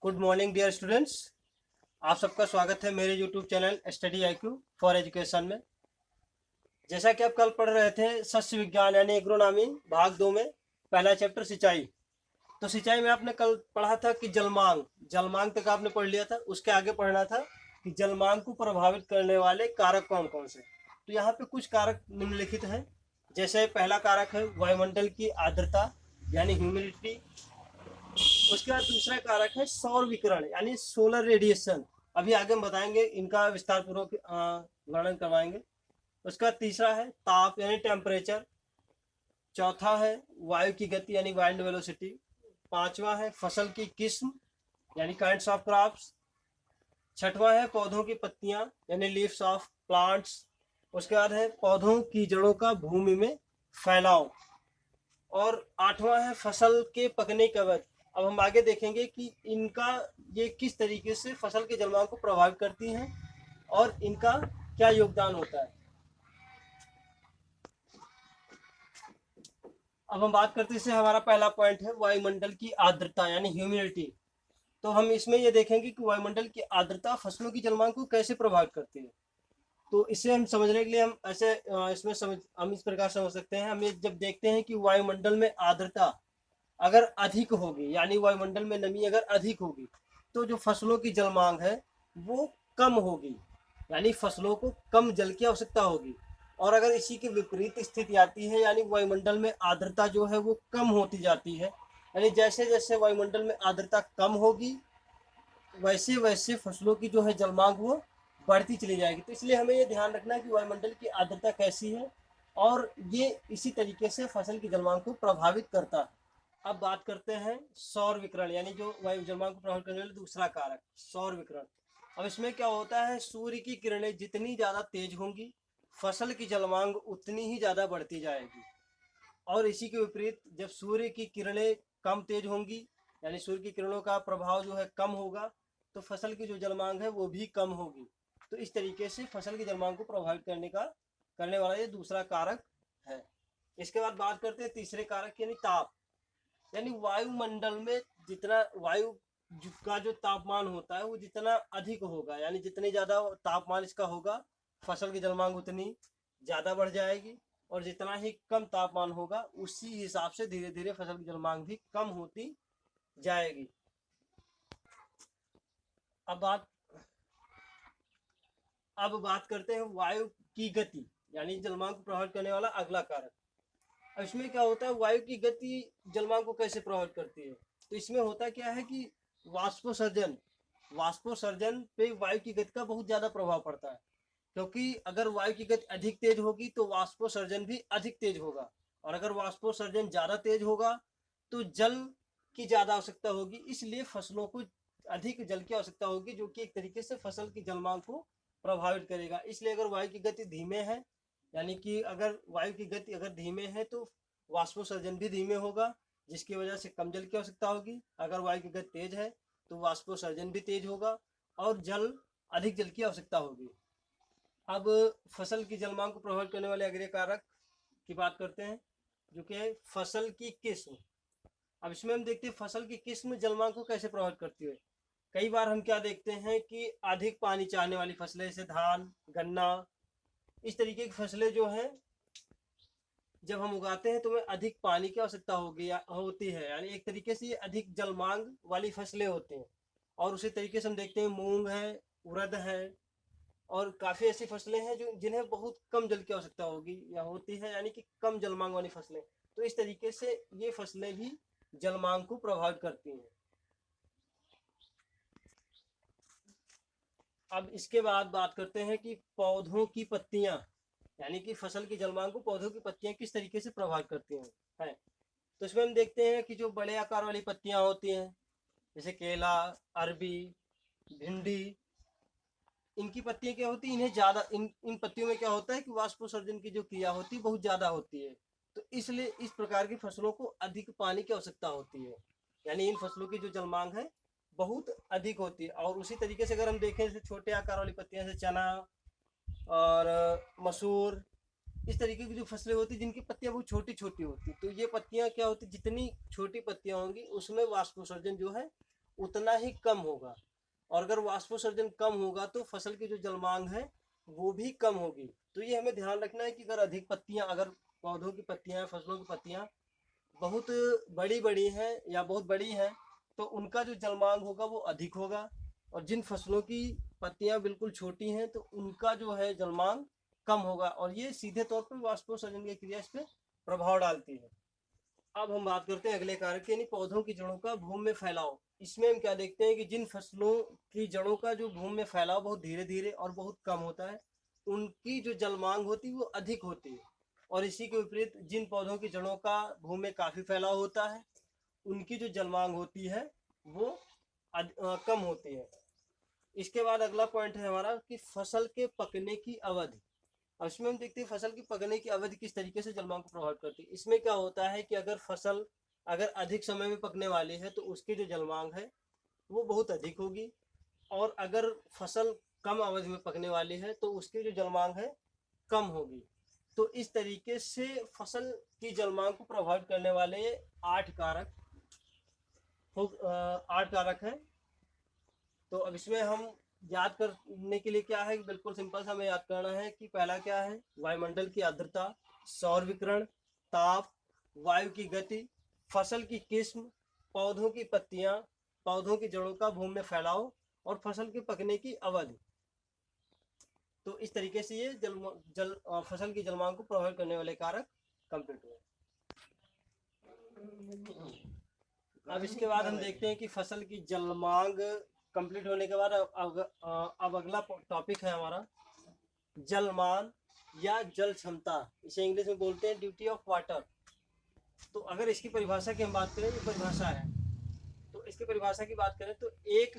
Good morning dear students. आप सबका स्वागत है मेरे YouTube channel study IQ for education में। जैसा कि आप कल पढ़ रहे थे सस्य विज्ञान यानी एग्रोनॉमी भाग 2 में पहला चैप्टर सिंचाई। तो सिंचाई में आपने कल पढ़ा था कि जलमांग तक आपने पढ़ लिया था। उसके आगे पढ़ना था कि जलमांग को प्रभावित करने वाले कारक कौन कौन से। तो यहाँ पे कुछ कारक निम्नलिखित हैं। जैसे पहला कारक है वायुमंडल की आर्द्रता यानी ह्यूमिडिटी। उसके बाद दूसरा कारक है सौर विकिरण यानी सोलर रेडिएशन। अभी आगे हम बताएंगे, इनका विस्तार पूर्वक वर्णन करवाएंगे। उसका तीसरा है ताप यानी टेम्परेचर। चौथा है वायु की गति यानी वाइंड वेलोसिटी। पांचवा है फसल की किस्म यानी काइंड्स ऑफ क्रॉप्स। छठवां है पौधों की पत्तियां यानी लीव्स ऑफ प्लांट्स। उसके बाद है पौधों की जड़ों का भूमि में फैलाव। और आठवां है फसल के पकने का वक्त। अब हम आगे देखेंगे कि इनका ये किस तरीके से फसल के जलवायु को प्रभावित करती हैं और इनका क्या योगदान होता है। अब हम बात करते हैं, हमारा पहला पॉइंट है वायुमंडल की आर्द्रता यानी ह्यूमिडिटी। तो हम इसमें ये देखेंगे कि वायुमंडल की आर्द्रता फसलों की जलवायु को कैसे प्रभावित करती है। तो इसे हम समझने के लिए हम ऐसे हम इस प्रकार समझ सकते हैं। हम ये जब देखते हैं कि वायुमंडल में आर्द्रता अगर अधिक होगी यानी वायुमंडल में नमी अगर अधिक होगी तो जो फसलों की जल मांग है वो कम होगी, यानी फसलों को कम जल की आवश्यकता होगी। और अगर इसी की विपरीत स्थिति आती है यानी वायुमंडल में आर्द्रता जो है वो कम होती जाती है, यानी जैसे जैसे वायुमंडल में आर्द्रता कम होगी वैसे वैसे फसलों की जो है जल मांग वो बढ़ती चली जाएगी। तो इसलिए हमें ये ध्यान रखना है कि वायुमंडल की आर्द्रता कैसी है और ये इसी तरीके से फसल की जल मांग को प्रभावित करता है। अब बात करते हैं सौर विकिरण यानी जो वायु जलवायु को प्रभावित करने वाला दूसरा कारक सौर विकिरण। अब इसमें क्या होता है, सूर्य की किरणें जितनी ज्यादा तेज होंगी फसल की जलमांग उतनी ही ज्यादा बढ़ती जाएगी। और इसी के विपरीत जब सूर्य की किरणें कम तेज होंगी यानी सूर्य की किरणों का प्रभाव जो है कम होगा तो फसल की जो जलमांग है वो भी कम होगी। तो इस तरीके से फसल की जलमांग को प्रभावित करने वाला ये दूसरा कारक है। इसके बाद बात करते हैं तीसरे कारक यानी ताप। यानी वायुमंडल में जितना वायु का जो तापमान होता है वो जितना अधिक होगा यानी जितनी ज्यादा तापमान इसका होगा फसल की जलमांग उतनी ज्यादा बढ़ जाएगी। और जितना ही कम तापमान होगा उसी हिसाब से धीरे धीरे फसल की जलमांग भी कम होती जाएगी। अब बात करते हैं वायु की गति यानी जलमांग को प्रभावित करने वाला अगला कारक। अब इसमें क्या होता है, वायु की गति जलमांग को कैसे प्रभावित करती है। तो इसमें होता क्या है कि वाष्पोसर्जन पे वायु की गति का बहुत ज्यादा प्रभाव पड़ता है। क्योंकि अगर वायु की गति अधिक तेज होगी तो वाष्पोसर्जन भी अधिक तेज होगा। और अगर वाष्पोसर्जन ज्यादा तेज होगा तो जल की ज्यादा आवश्यकता होगी। इसलिए फसलों को अधिक जल की आवश्यकता होगी जो कि एक तरीके से फसल की जलमांग को प्रभावित करेगा। इसलिए अगर वायु की गति धीमे है यानी कि अगर वायु की गति अगर धीमे है तो वाष्पोसर्जन भी धीमे होगा जिसकी वजह से कम जल की आवश्यकता होगी। अगर वायु की गति तेज है तो वाष्पोसर्जन भी तेज होगा और अधिक जल की आवश्यकता होगी। अब फसल की जलमांग को प्रभावित करने वाले अगले कारक की बात करते हैं जो कि फसल की किस्म। अब इसमें हम देखते हैं फसल की किस्म जलमांग को कैसे प्रभावित करती है। कई बार हम क्या देखते हैं कि अधिक पानी चाहने वाली फसलें जैसे धान गन्ना इस तरीके की फसलें जो है जब हम उगाते हैं तो हमें अधिक पानी की आवश्यकता होती है, यानी एक तरीके से ये अधिक जलमांग वाली फसलें होती हैं। और उसी तरीके से हम देखते हैं मूंग है, उड़द है और काफ़ी ऐसी फसलें हैं जो जिन्हें बहुत कम जल की आवश्यकता होगी या होती है, यानी कि कम जलमांग वाली फसलें। तो इस तरीके से ये फसलें भी जलमांग को प्रभावित करती हैं। अब इसके बाद बात करते हैं कि पौधों की पत्तियां यानी कि फसल की जलमांग को पौधों की पत्तियां किस तरीके से प्रभावित करती हैं। तो इसमें हम देखते हैं कि जो बड़े आकार वाली पत्तियां होती हैं जैसे केला, अरबी, भिंडी, इनकी पत्तियां क्या होती है, इन्हें ज्यादा इन पत्तियों में क्या होता है कि वाष्पोसर्जन की जो क्रिया होती है बहुत ज्यादा होती है। तो इसलिए इस प्रकार की फसलों को अधिक पानी की आवश्यकता होती है, यानी इन फसलों की जो जलमांग है बहुत अधिक होती है। और उसी तरीके से अगर हम देखें जैसे छोटे आकार वाली पत्तियां जैसे चना और मसूर, इस तरीके की जो फसलें होती हैं जिनकी पत्तियां बहुत छोटी छोटी होती, तो ये पत्तियां क्या होती, जितनी छोटी पत्तियां होंगी उसमें वाष्पोसर्जन जो है उतना ही कम होगा, और अगर वाष्पोत्सर्जन कम होगा तो फसल की जो जलमांग है वो भी कम होगी। तो ये हमें ध्यान रखना है कि अगर अधिक पत्तियां, अगर पौधों की पत्तियां, फसलों की पत्तियां बहुत बड़ी बड़ी हैं या बहुत बड़ी हैं, तो उनका जो जलमांग होगा वो अधिक होगा, और जिन फसलों की पत्तियां बिल्कुल छोटी हैं तो उनका जो है जलमांग कम होगा, और ये सीधे तौर पर वाष्पोत्सर्जन की क्रिया इस पर प्रभाव डालती है। अब हम बात करते हैं अगले कारक यानी पौधों की जड़ों का भूमि में फैलाव। इसमें हम क्या देखते हैं कि जिन फसलों की जड़ों का जो भूमि में फैलाव बहुत धीरे धीरे और बहुत कम होता है, उनकी जो जलमांग होती है वो अधिक होती है, और इसी के विपरीत जिन पौधों की जड़ों का भूमि में काफी फैलाव होता है, उनकी जो जलमांग होती है वो कम होती है। इसके बाद अगला पॉइंट है हमारा कि फसल के पकने की अवधि। अब इसमें हम देखते हैं फसल की पकने की अवधि किस तरीके से जलमांग को प्रभावित करती है। इसमें क्या होता है कि अगर फसल अगर अधिक समय में पकने वाली है तो उसकी जो जलमांग है वो बहुत अधिक होगी, और अगर फसल कम अवधि में पकने वाली है तो उसकी जो जलमांग है कम होगी। तो इस तरीके से फसल की जलमांग को प्रभावित करने वाले 8 कारक 8 कारक हैं। तो अब इसमें हम याद करने के लिए क्या है, बिल्कुल सिंपल सा हमें याद करना है कि पहला क्या है, वायुमंडल की आर्द्रता, सौर विकिरण, ताप, वायु की गति, फसल की किस्म, पौधों की पत्तियां, पौधों की जड़ों का भूमि में फैलाव, और फसल के पकने की अवधि। तो इस तरीके से ये फसल की जलमांग को प्रभावित करने वाले कारक कंप्लीट हुए। अब इसके बाद हम देखते हैं कि फसल की जलमांग कंप्लीट होने के बाद अब अगला टॉपिक है हमारा जलमान या जल क्षमता। इसे इंग्लिश में बोलते हैं ड्यूटी ऑफ वाटर। तो अगर इसकी परिभाषा की हम बात करें, ये परिभाषा है, तो इसकी परिभाषा की बात करें तो एक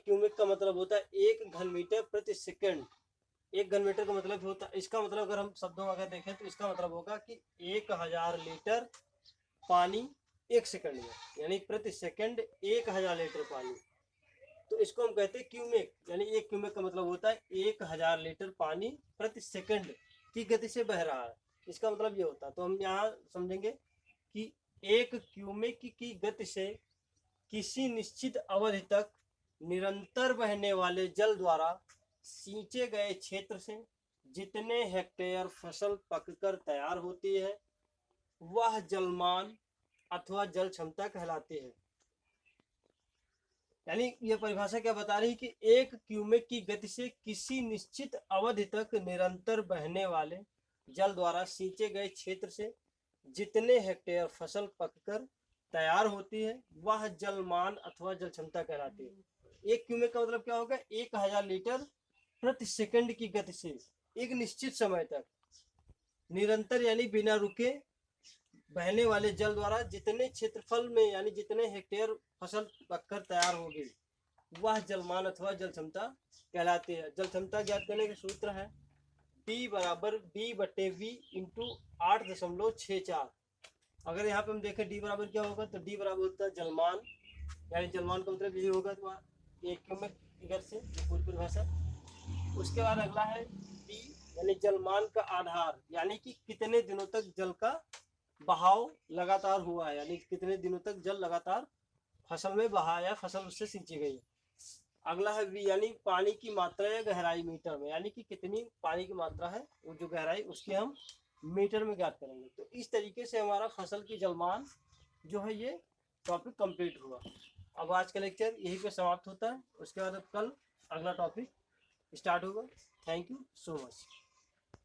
क्यूमिक का मतलब होता है 1 घन मीटर प्रति सेकंड। 1 घन मीटर का मतलब होता है, इसका मतलब अगर हम शब्दों में अगर देखें तो इसका मतलब होगा कि 1000 लीटर पानी 1 सेकंड में, यानी प्रति सेकंड 1000 लीटर पानी। तो इसको हम कहते हैं क्यूमिक, यानी 1 क्यूमिक का मतलब होता है 1000 लीटर पानी प्रति सेकंड की गति से बह रहा है। इसका मतलब ये होता है। तो हम यहाँ समझेंगे कि 1 क्यूमिक की गति से किसी निश्चित अवधि तक निरंतर बहने वाले जल द्वारा सींचे गए क्षेत्र से जितने हेक्टेयर फसल पककर तैयार होती है वह जलमान अथवा जल क्षमता कहलाती है। यानी यह परिभाषा क्या बता रही है कि 1 क्यूमेक की गति से किसी निश्चित अवधि तक निरंतर बहने वाले जल द्वारा सींचे गए क्षेत्र से जितने हेक्टेयर फसल पककर तैयार होती है वह जलमान अथवा जल क्षमता कहलाती है। 1 क्यूमेक का मतलब क्या होगा, 1000 लीटर प्रति सेकंड की गति से एक निश्चित समय तक निरंतर यानी बिना रुके बहने वाले जल द्वारा जितने क्षेत्रफल में यानी जितने हेक्टेयर फसल पककर तैयार होगी वह जलमान अथवा जल क्षमता कहलाती है। जल क्षमता ज्ञात करने का सूत्र है P बराबर B/V इंटू 8.64। अगर यहाँ पे हम देखें D बराबर क्या होगा तो D बराबर होता है जलमान, यानी जलमान का मतलब यही होगा तो 1 क्यूमेक फिगर से पूरी परिभाषा। उसके बाद अगला है B यानी जलमान का आधार, यानी कि कितने दिनों तक जल का बहाव लगातार हुआ है, यानी कितने दिनों तक जल लगातार फसल में बहा या फसल उससे सिंची गई। अगला है V यानी पानी की मात्रा या गहराई मीटर में, यानी कि कितनी पानी की मात्रा है वो जो गहराई उसकी हम मीटर में ज्ञात करेंगे। तो इस तरीके से हमारा फसल की जलमान जो है ये टॉपिक कंप्लीट हुआ। अब आज का लेक्चर यहीं पे समाप्त होता है। उसके बाद अब कल अगला टॉपिक स्टार्ट होगा। Thank you so much.